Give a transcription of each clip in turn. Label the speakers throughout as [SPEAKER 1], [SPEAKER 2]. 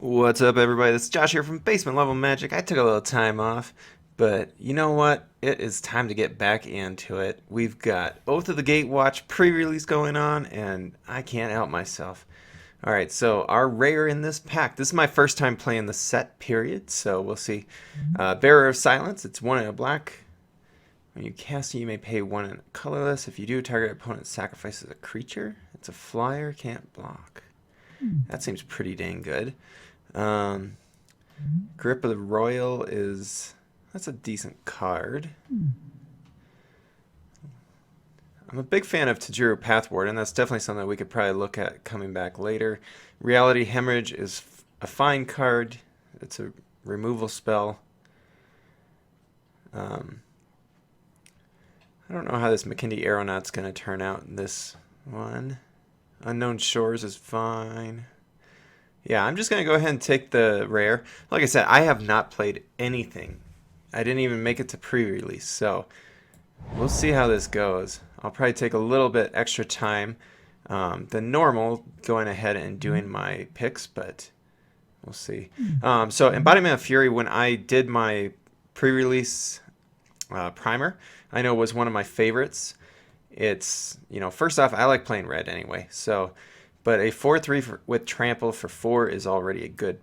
[SPEAKER 1] What's up, everybody? This is Josh here from Basement Level Magic. I took a little time off, but you know what? It is time to get back into it. We've got Oath of the Gatewatch pre-release going on, and I can't help myself. All right, so our rare in this pack. This is my first time playing the set, period, so we'll see. Bearer of Silence. It's one in a black. When you cast it, you may pay one in colorless. If you do, target opponent sacrifices a creature. It's a flyer, can't block. That seems pretty dang good. Um, Grip of the Royal that's a decent card. I'm a big fan of Tajuru Pathward, and that's definitely something that we could probably look at coming back later. Reality Hemorrhage is a fine card. It's a removal spell. I don't know how this McKindy Aeronaut's going to turn out in this one. Unknown Shores is fine. Yeah, I'm just going to go ahead and take the rare. Like I said, I have not played anything. I didn't even make it to pre-release, so we'll see how this goes. I'll probably take a little bit extra time than normal going ahead and doing my picks, but we'll see. So Embodiment of Fury, when I did my pre-release primer, I know was one of my favorites. It's, first off, I like playing red anyway, so... But a 4/3 with trample for 4 is already a good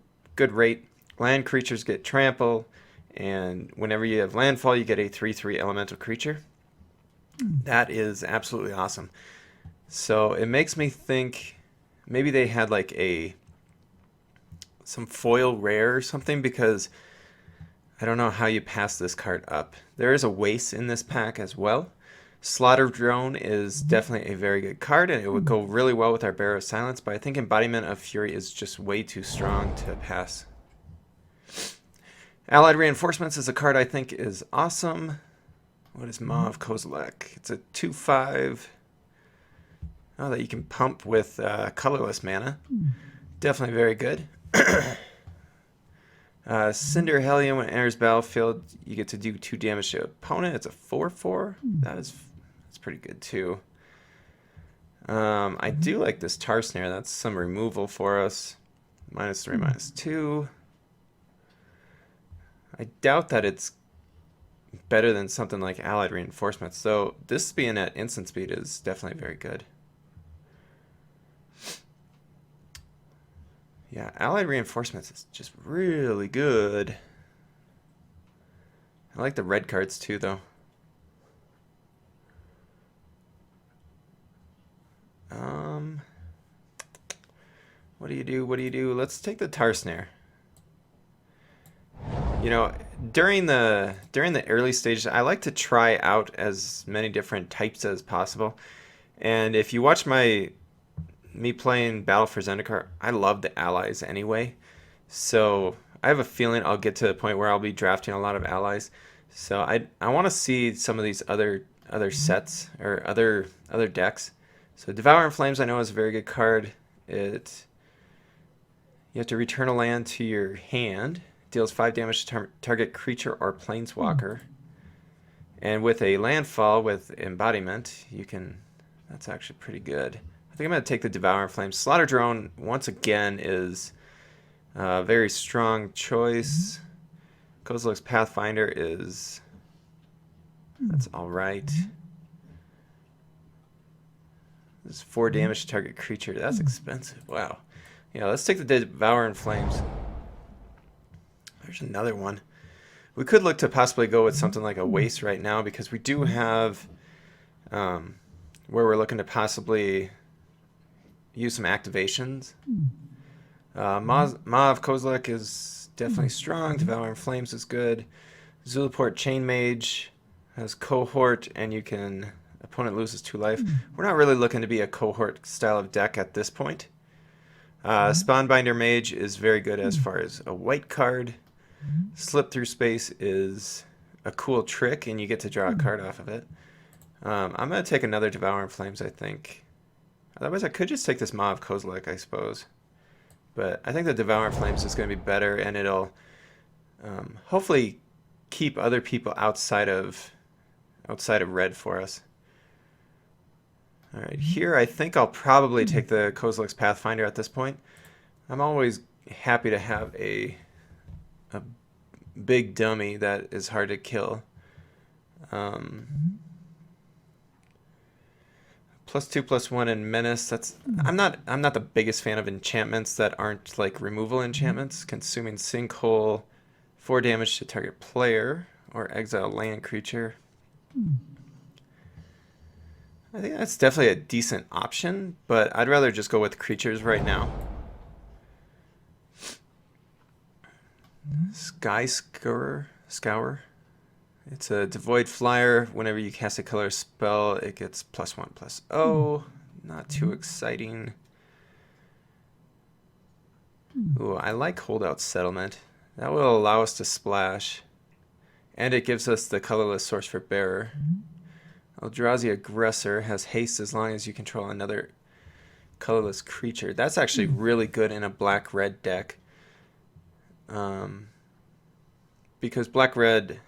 [SPEAKER 1] rate. Land creatures get trample, and whenever you have landfall, you get a 3/3 elemental creature. That is absolutely awesome. So it makes me think maybe they had like some foil rare or something, because I don't know how you pass this card up. There is a waste in this pack as well. Slaughter Drone is definitely a very good card, and it would go really well with our Bearer of Silence, but I think Embodiment of Fury is just way too strong to pass. Allied Reinforcements is a card I think is awesome. What is Maw of Kozilek? It's a 2/5 that you can pump with colorless mana. Definitely very good. Cinder Hellion, when it enters battlefield, you get to do 2 damage to opponent. It's a 4/4. That's pretty good too. I do like this Tar Snare. That's some removal for us. -3, -2. I doubt that it's better than something like Allied Reinforcements. So this being at instant speed is definitely very good. Yeah, Allied Reinforcements is just really good. I like the red cards too, though. What do you do? What do you do? Let's take the Tar Snare. During the early stages, I like to try out as many different types as possible. And if you watch me playing Battle for Zendikar, I love the allies anyway. So I have a feeling I'll get to the point where I'll be drafting a lot of allies. So I want to see some of these other sets or other decks. So Devour in Flames I know is a very good card. You have to return a land to your hand. Deals 5 damage to target creature or planeswalker. And with a landfall with embodiment, that's actually pretty good. I think I'm going to take the Devour in Flames. Slaughter Drone, once again, is a very strong choice. Kozilek's Pathfinder that's alright. This is 4 damage to target creature. That's expensive. Wow. Yeah, let's take the Devour in Flames. There's another one. We could look to possibly go with something like a waste right now, because we do have where we're looking to possibly use some activations. Maw of Kozilek is definitely strong. Devour in Flames is good. Zulaport Chain Mage has Cohort, and opponent loses 2 life. We're not really looking to be a Cohort style of deck at this point. Spawnbinder Mage is very good as far as a white card. Slip Through Space is a cool trick, and you get to draw a card off of it. I'm going to take another Devour in Flames, I think. Otherwise, I could just take this Maw of Kozilek, I suppose. But I think the Devour in Flames is going to be better, and it'll hopefully keep other people outside of red for us. All right, here I think I'll probably take the Kozilek's Pathfinder at this point. I'm always happy to have a big dummy that is hard to kill. +2/+1 and menace. I'm not the biggest fan of enchantments that aren't like removal enchantments. Consuming sinkhole, 4 damage to target player or exile land creature. I think that's definitely a decent option, but I'd rather just go with creatures right now. Sky Scour. It's a devoid flyer. Whenever you cast a color spell, it gets +1/+0. Not too exciting. Ooh, I like Holdout Settlement. That will allow us to splash. And it gives us the colorless Source for Bearer. Eldrazi Aggressor has haste as long as you control another colorless creature. That's actually really good in a black-red deck. Because black-red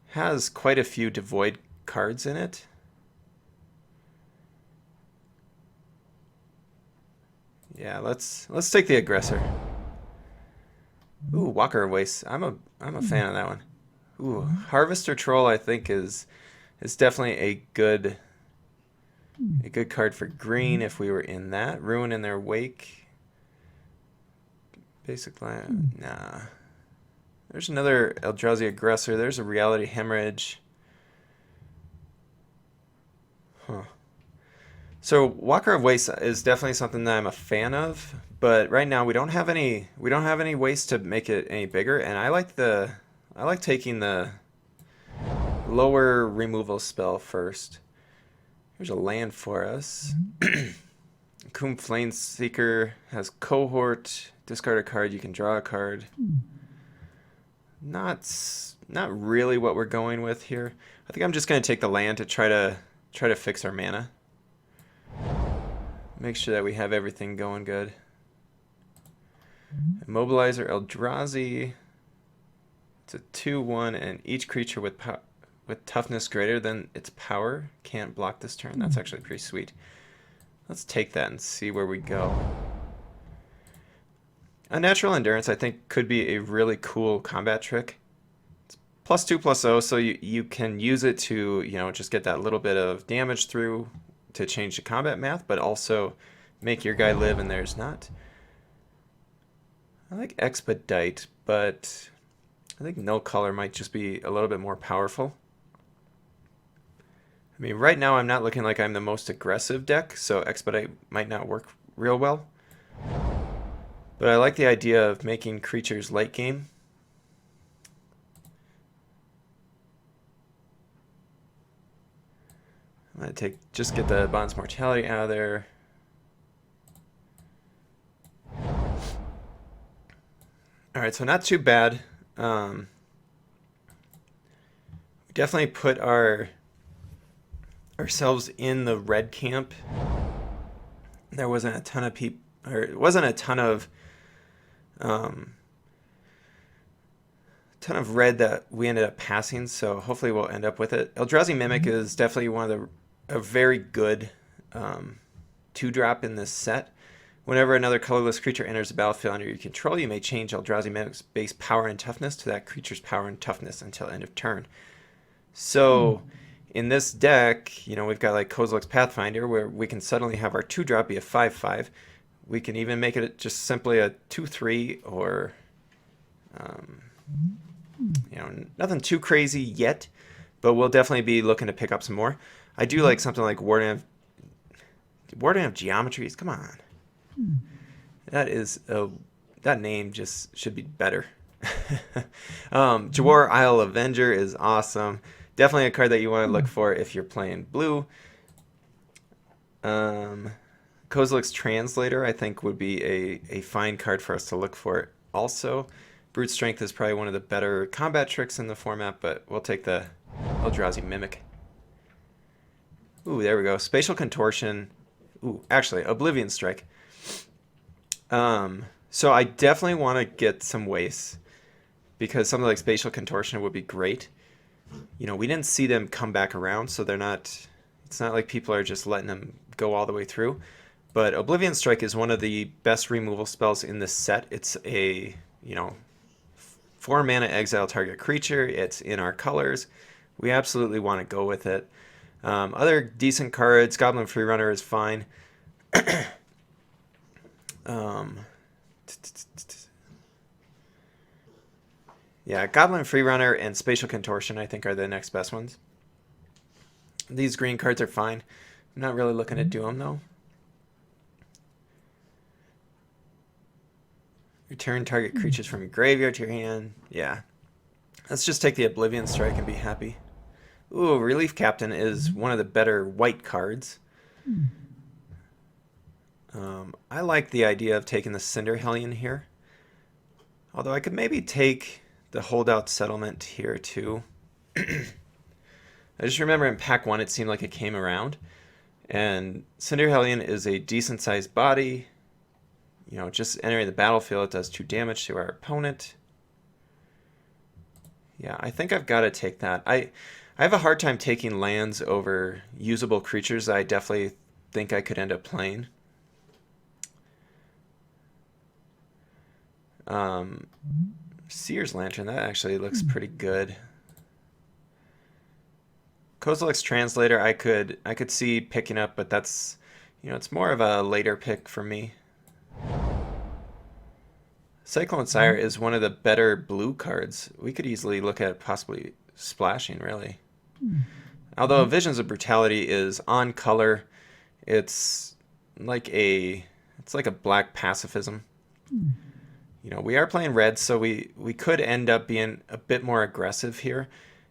[SPEAKER 1] has quite a few devoid cards in it. Yeah, let's take the Aggressor. Ooh, Walker of Waste. I'm a fan of that one. Ooh, Harvester Troll I think is definitely a good card for green if we were in that. Ruin in their wake. Basic land. Nah. There's another Eldrazi Aggressor. There's a Reality Hemorrhage. Huh. So Walker of Waste is definitely something that I'm a fan of, but right now we don't have any ways to make it any bigger, and I like taking the lower removal spell first. Here's a land for us. Coom Flameseeker has Cohort. Discard a card, you can draw a card. Not really what we're going with here. I think I'm just going to take the land to try to fix our mana. Make sure that we have everything going good. Immobilizer Eldrazi. It's a 2/1, and each creature with toughness greater than its power can't block this turn. That's actually pretty sweet. Let's take that and see where we go. Unnatural Endurance, I think, could be a really cool combat trick. It's +2/+0, so you can use it to, just get that little bit of damage through to change the combat math, but also make your guy live and theirs not. I like Expedite, but I think No Color might just be a little bit more powerful. I mean, right now I'm not looking like I'm the most aggressive deck, so Expedite might not work real well. But I like the idea of making creatures late game. I'm going to just get the Bond's Mortality out of there. Alright, so not too bad. We definitely put ourselves in the red camp. There wasn't a ton of people, or it wasn't a ton of red that we ended up passing, so hopefully we'll end up with it. Eldrazi Mimic is definitely a very good 2-drop in this set. Whenever another colorless creature enters the battlefield under your control, you may change Eldrazi Mimic's base power and toughness to that creature's power and toughness until end of turn. So in this deck, we've got like Kozilek's Pathfinder, where we can suddenly have our 2-drop be a 5/5. We can even make it just simply a 2/3, or nothing too crazy yet, but we'll definitely be looking to pick up some more. I do like something like Warden of Geometries. Come on. That name just should be better. Jawar Isle Avenger is awesome. Definitely a card that you want to look for if you're playing blue. Kozilek's Translator, I think, would be a fine card for us to look for. Also, Brute Strength is probably one of the better combat tricks in the format, but we'll take the Eldrazi Mimic. Ooh, there we go. Spatial Contortion. Ooh, actually, Oblivion Strike. So I definitely want to get some wastes, because something like Spatial Contortion would be great. We didn't see them come back around, so it's not like people are just letting them go all the way through. But Oblivion Strike is one of the best removal spells in this set. It's a, 4 mana exile target creature. It's in our colors. We absolutely want to go with it. Other decent cards, Goblin Freerunner is fine. Yeah, Goblin Freerunner and Spatial Contortion I think are the next best ones. These green cards are fine. I'm not really looking to do them though. Return target creatures from your graveyard to your hand. Yeah. Let's just take the Oblivion Strike and be happy. Ooh, Relief Captain is one of the better white cards. I like the idea of taking the Cinder Hellion here. Although I could maybe take the Holdout Settlement here too. I just remember in pack 1 it seemed like it came around. And Cinder Hellion is a decent sized body. Just entering the battlefield, it does 2 damage to our opponent. Yeah, I think I've got to take that. I have a hard time taking lands over usable creatures that I definitely think I could end up playing. Seer's Lantern, that actually looks pretty good. Kozilek's Translator, I could see picking up, but that's, it's more of a later pick for me. Cyclone Sire is one of the better blue cards. We could easily look at possibly splashing, really. Although Visions of Brutality is on color, it's like a black pacifism. We are playing red, so we could end up being a bit more aggressive here.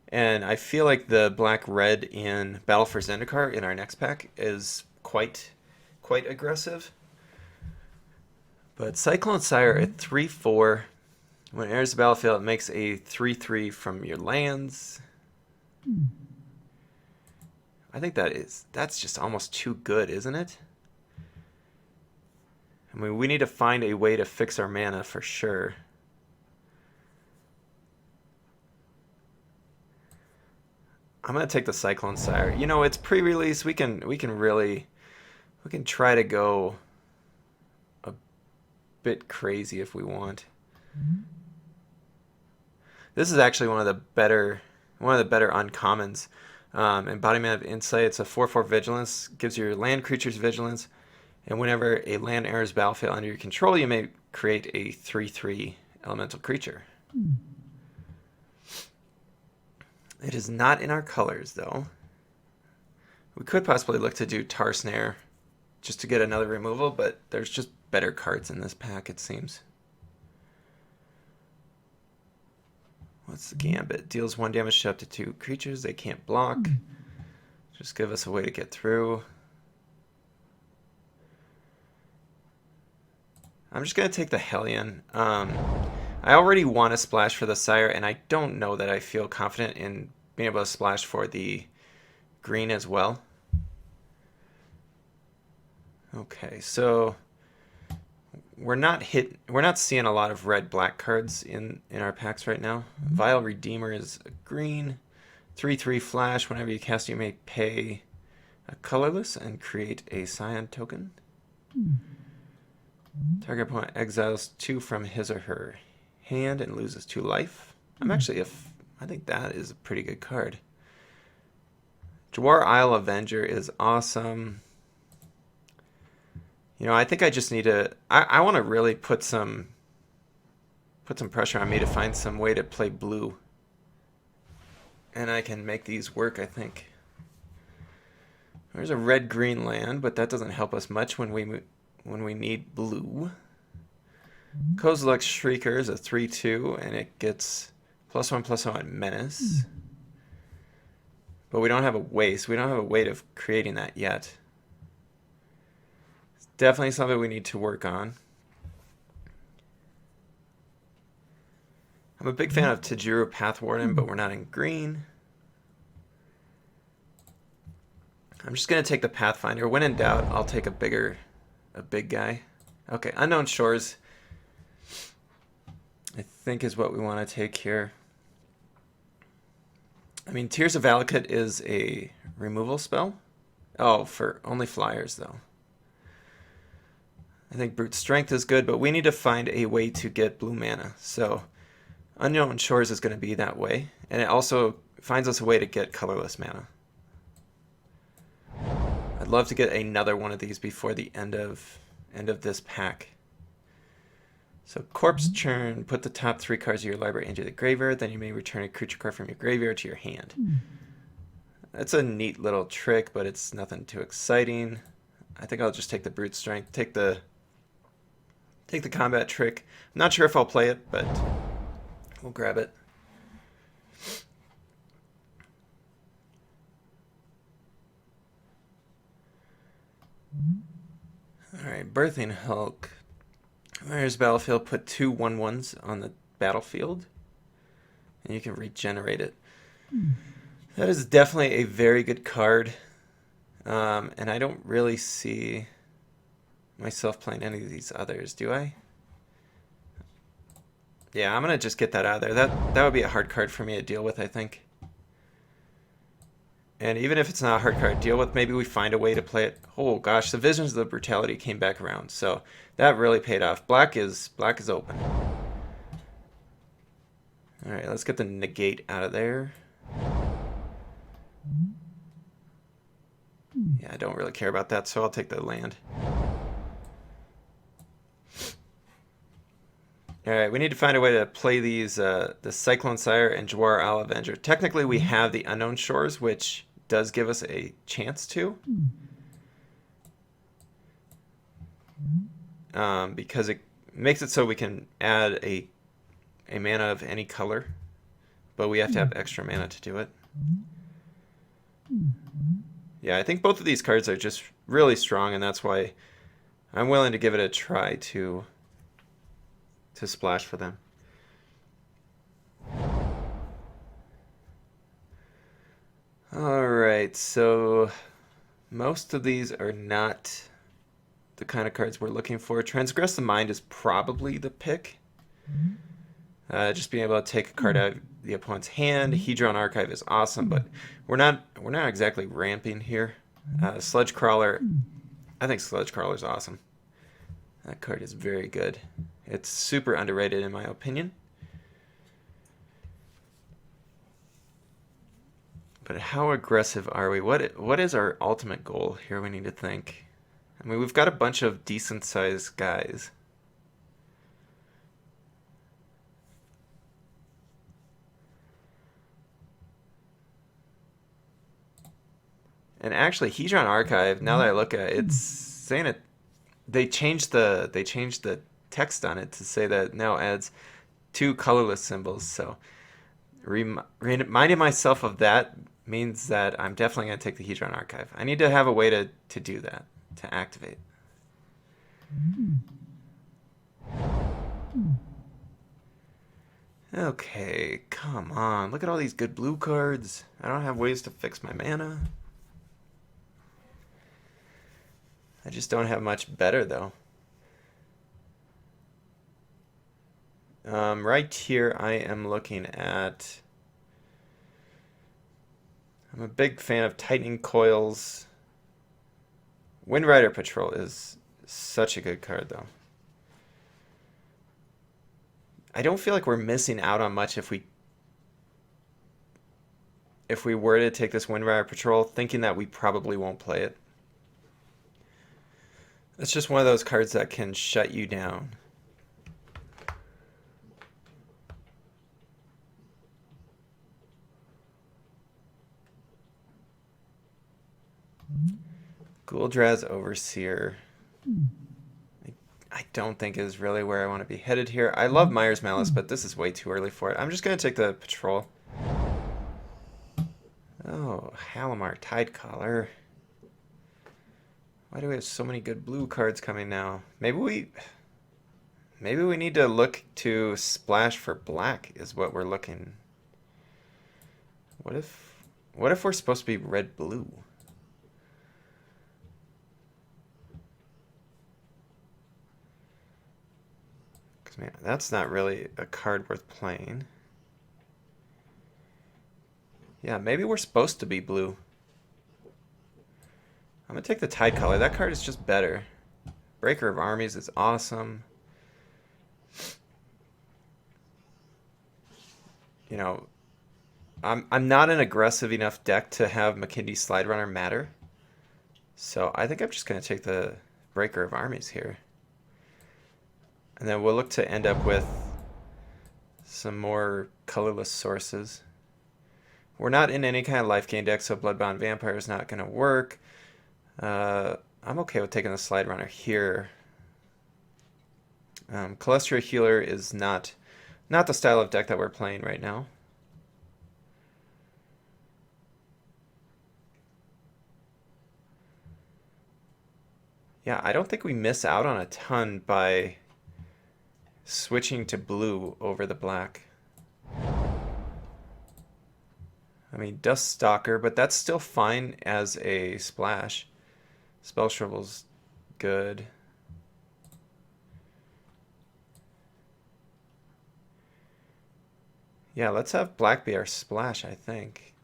[SPEAKER 1] And I feel like the black-red in Battle for Zendikar in our next pack is quite aggressive. But Cyclone Sire at 3/4, when it enters the battlefield, it makes a 3/3 from your lands. I think that's just almost too good, isn't it? I mean, we need to find a way to fix our mana for sure. I'm gonna take the Cyclone Sire. It's pre-release. We can try to go a bit crazy if we want. This is actually one of the better uncommons. Embodiment of Insight. It's a 4/4 vigilance. Gives your land creatures vigilance, and whenever a land enters battlefield under your control, you may create a 3/3 elemental creature. It is not in our colors, though. We could possibly look to do Tar Snare just to get another removal, but there's just better cards in this pack, it seems. What's the Gambit? Deals 1 damage to up to 2 creatures. They can't block. Just give us a way to get through. I'm just going to take the Hellion. I already want to splash for the Sire, and I don't know that I feel confident in being able to splash for the green as well. Okay, so we're not seeing a lot of red-black cards in our packs right now. Vile Redeemer is a green. 3/3 flash. Whenever you cast, you may pay a colorless and create a Scion token. Target opponent exiles 2 from his or her hand and loses 2 life. I think that is a pretty good card. Jawar Isle Avenger is awesome. I think I just need to. I want to really put some pressure on me to find some way to play blue, and I can make these work. I think there's a red-green land, but that doesn't help us much when we need blue. Kozilek's Shrieker is a 3/2, and it gets +1/+1 menace. But we don't have a waste. We don't have a way of creating that yet. It's definitely something we need to work on. I'm a big fan of Tajuru Pathwarden, but we're not in green. I'm just going to take the Pathfinder. When in doubt, I'll take a big guy. Okay, Unknown Shores, I think, is what we want to take here. I mean, Tears of Valakut is a removal spell. Oh, for only flyers, though. I think Brute Strength is good, but we need to find a way to get blue mana. So Unknown Shores is going to be that way, and it also finds us a way to get colorless mana. I'd love to get another one of these before the end of this pack. So Corpse Churn, put the top 3 cards of your library into the graveyard, then you may return a creature card from your graveyard to your hand. That's a neat little trick, but it's nothing too exciting. I think I'll just take the Brute Strength, take the combat trick. I'm not sure if I'll play it, but we'll grab it. Alright, Birthing Hulk. Where's battlefield? Put 2 1/1s on the battlefield, and you can regenerate it. That is definitely a very good card, and I don't really see myself playing any of these others, do I? Yeah, I'm gonna just get that out of there. That would be a hard card for me to deal with, I think. And even if it's not a hard card to deal with, maybe we find a way to play it. Oh gosh, the Visions of the Brutality came back around, so that really paid off. Black is open. All right, let's get the negate out of there. Yeah, I don't really care about that, so I'll take the land. Alright, we need to find a way to play these, the Cyclone Sire and Jwar Al Avenger. Technically, we have the Unknown Shores, which does give us a chance to. Because it makes it so we can add a mana of any color, but we have to have extra mana to do it. Yeah, I think both of these cards are just really strong, and that's why I'm willing to give it a try to splash for them. Alright, so most of these are not the kind of cards we're looking for. Transgress the Mind is probably the pick. Just being able to take a card out of the opponent's hand. Hedron Archive is awesome, but we're not exactly ramping here. Sludge Crawler, I think Sludge Crawler is awesome. That card is very good. It's super underrated in my opinion. But how aggressive are we? What is our ultimate goal here? We need to think. I mean, we've got a bunch of decent sized guys. And actually, Hedron Archive, now that I look at it, it's saying it. They changed the text on it to say that now adds 2 colorless symbols. So reminding myself of that means that I'm definitely going to take the Hedron Archive. I need to have a way to do that, to activate. Okay, come on. Look at all these good blue cards. I don't have ways to fix my mana. I just don't have much better, though. Right here, I am looking at... I'm a big fan of Tightening Coils. Windrider Patrol is such a good card, though. I don't feel like we're missing out on much if we were to take this Windrider Patrol, thinking that we probably won't play it. It's just one of those cards that can shut you down. Gouldraz Overseer. I don't think is really where I want to be headed here. I love Myers Malice, but this is way too early for it. I'm just going to take the Patrol. Oh, Halimar Tidecaller. Why do we have so many good blue cards coming now? Maybe we need to look to splash for black is what we're looking. What if we're supposed to be red-blue? Because man, that's not really a card worth playing. Yeah, maybe we're supposed to be blue. I'm going to take the Tidecaller. That card is just better. Breaker of Armies is awesome. You know, I'm not an aggressive enough deck to have McKindy's Slide Runner matter. So I think I'm just going to take the Breaker of Armies here. And then we'll look to end up with some more colorless sources. We're not in any kind of life gain deck, so Bloodbound Vampire is not going to work. I'm okay with taking the Slide Runner here. Cholesterol Healer is not the style of deck that we're playing right now. Yeah, I don't think we miss out on a ton by switching to blue over the black. I mean, Dust Stalker, but that's still fine as a splash. Spell Shrivel's good. Yeah, let's have black be our splash, I think.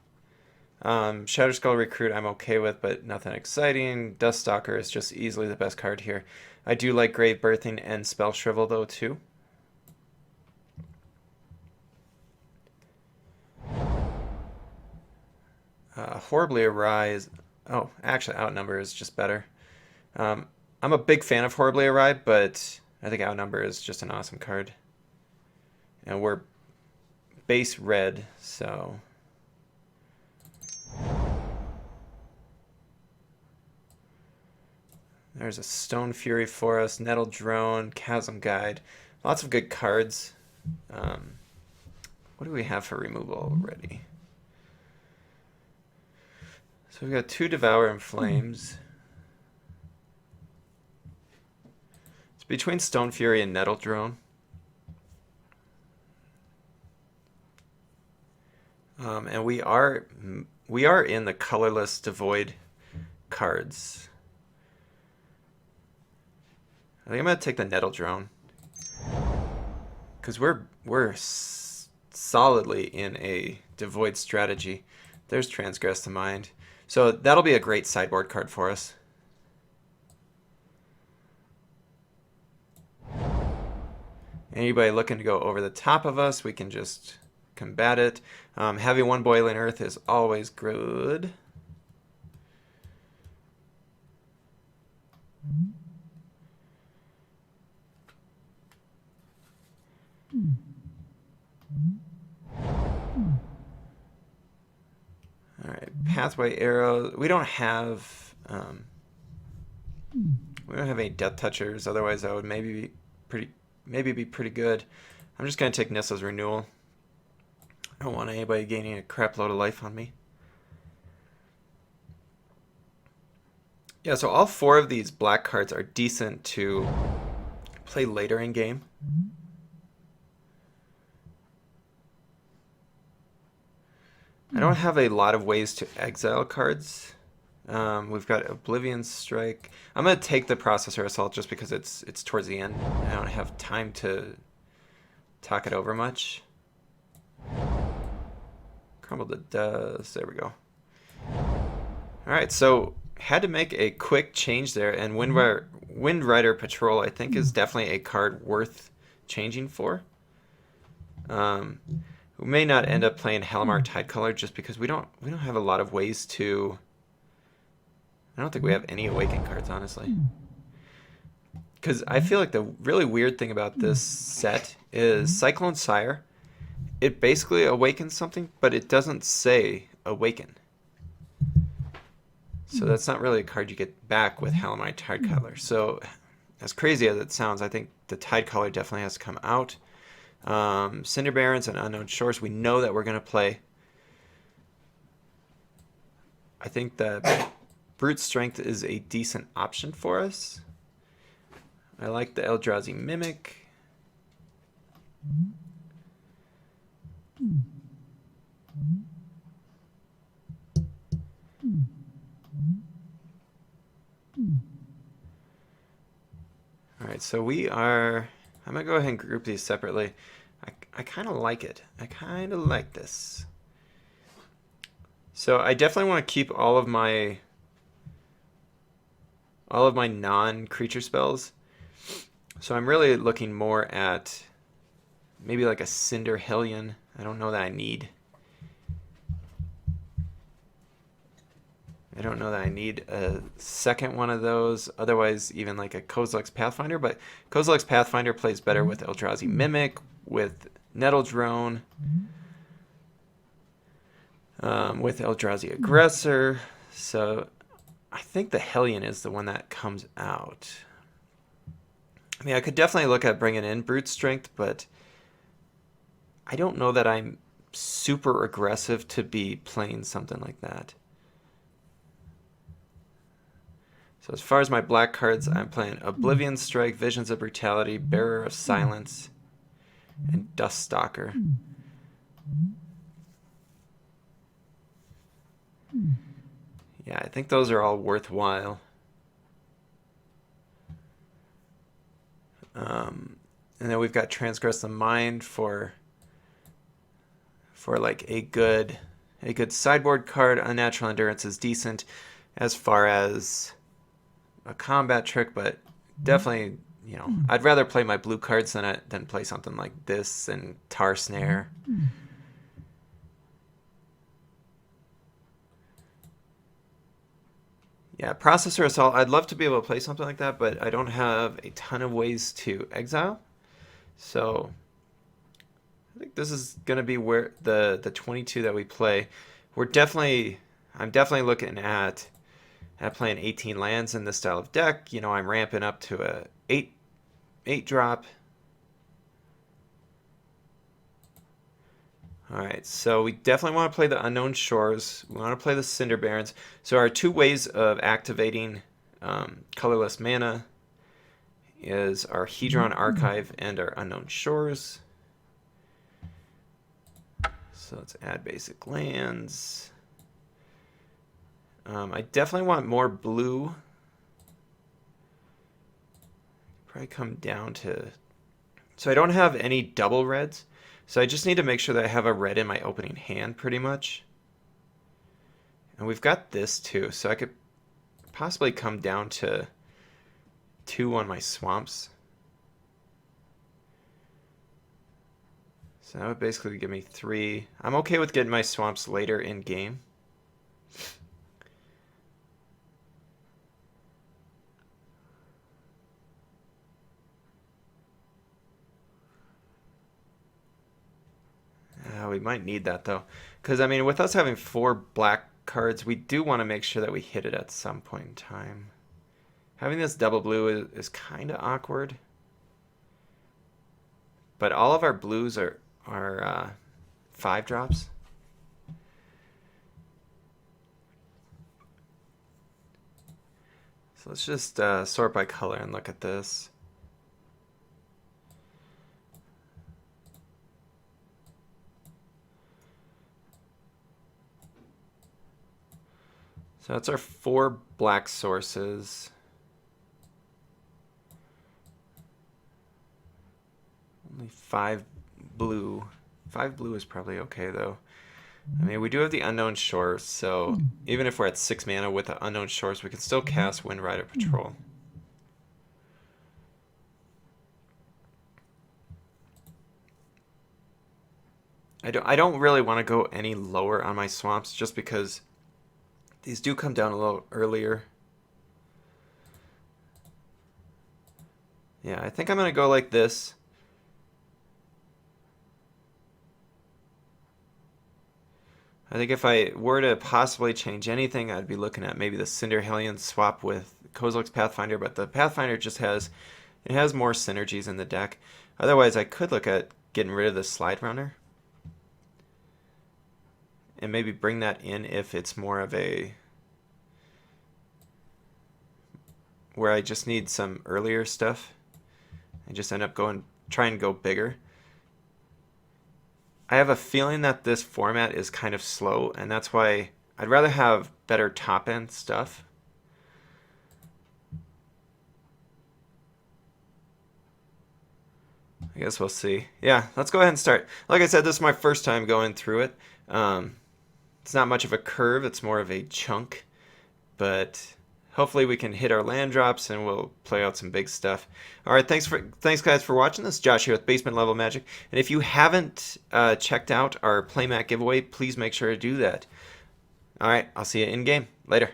[SPEAKER 1] Shadow Skull Recruit I'm okay with, but nothing exciting. Dust Stalker is just easily the best card here. I do like Grave Birthing and Spell Shrivel, though, too. Horribly Awry is... Oh, actually, Outnumber is just better. I'm a big fan of Horribly Awry, but I think Outnumber is just an awesome card. And we're base red, so... There's a Stone Fury for us, Nettle Drone, Chasm Guide. Lots of good cards. What do we have for removal already? So we've got 2 Devour and Flames. It's between Stone Fury and Nettle Drone. And we are in the colorless Devoid cards. I think I'm going to take the Nettle Drone. Because we're solidly in a Devoid strategy. There's Transgress the Mind. So that'll be a great sideboard card for us. Anybody looking to go over the top of us, we can just combat it. Having 1 Boiling Earth is always good. All right, Pathway Arrow. We don't have any Death Touchers. Otherwise, that would maybe be pretty good. I'm just gonna take Nissa's Renewal. I don't want anybody gaining a crap load of life on me. Yeah, so all 4 of these black cards are decent to play later in game. I don't have a lot of ways to exile cards. We've got Oblivion Strike. I'm going to take the Processor Assault just because it's towards the end. I don't have time to talk it over much. Crumble to Dust. There we go. Alright, so had to make a quick change there, and Wind Rider Patrol I think is definitely a card worth changing for. We may not end up playing Halimar Tidecaller just because we don't have a lot of ways to... I don't think we have any Awaken cards, honestly. Because I feel like the really weird thing about this set is Cyclone Sire. It basically awakens something, but it doesn't say Awaken. So that's not really a card you get back with Halimar Tidecaller. So as crazy as it sounds, I think the Tidecaller definitely has to come out. Cinder Barrens and Unknown Shores, we know that we're going to play. I think that Brute Strength is a decent option for us. I like the Eldrazi Mimic. Alright, so we are... I'm going to go ahead and group these separately. I kind of like it. I kind of like this. So I definitely want to keep all of my all of my non-creature spells. So I'm really looking more at maybe like a Cinder Hellion. I don't know that I need. I don't know that I need a second one of those. Otherwise, even like a Kozilek's Pathfinder. But Kozilek's Pathfinder plays better with Eldrazi Mimic, with Nettle Drone, with Eldrazi Aggressor. So I think the Hellion is the one that comes out. I mean, I could definitely look at bringing in Brute Strength, but I don't know that I'm super aggressive to be playing something like that. So as far as my black cards, I'm playing Oblivion Strike, Visions of Brutality, Bearer of Silence, and Dust Stalker. Yeah, I think those are all worthwhile. And then we've got Transgress the Mind for like a good sideboard card. Unnatural Endurance is decent as far as a combat trick, but definitely, you know, I'd rather play my blue cards than play something like this and Tar Snare. Yeah, Processor Assault, I'd love to be able to play something like that, but I don't have a ton of ways to exile. So I think this is going to be where the 22 that we play. I'm definitely looking at playing 18 lands in this style of deck. You know, I'm ramping up to a 8 drop. All right, so we definitely want to play the Unknown Shores. We want to play the Cinder Barons. So our two ways of activating colorless mana is our Hedron Archive and our Unknown Shores. So let's add basic lands. I definitely want more blue. Probably come down to... So I don't have any double reds. So I just need to make sure that I have a red in my opening hand pretty much. And we've got this too. So I could possibly come down to 2 on my swamps. So that would basically give me 3. I'm okay with getting my swamps later in game. We might need that though, because I mean, with us having 4 black cards, we do want to make sure that we hit it at some point in time. Having this double blue is kind of awkward, but all of our blues are 5 drops. So let's just sort by color and look at this. So that's our 4 black sources. Only 5 blue. 5 blue is probably okay though. I mean, we do have the Unknown Shores, so even if we're at 6 mana with the Unknown Shores, we can still cast Wind Rider Patrol. I don't really want to go any lower on my swamps just because these do come down a little earlier. Yeah, I think I'm going to go like this. I think if I were to possibly change anything, I'd be looking at maybe the Cinder Hellion swap with Kozilek's Pathfinder, but the Pathfinder just has more synergies in the deck. Otherwise, I could look at getting rid of the Slide Runner and maybe bring that in if it's more of a where I just need some earlier stuff and just end up trying to go bigger. I have a feeling that this format is kind of slow, and that's why I'd rather have better top end stuff. I guess we'll see. Yeah, let's go ahead and start. Like I said, this is my first time going through it. It's not much of a curve, it's more of a chunk, but hopefully we can hit our land drops and we'll play out some big stuff. All right, thanks guys for watching. This is Josh here with Basement Level Magic. And if you haven't checked out our playmat giveaway, please make sure to do that. All right, I'll see you in game. Later.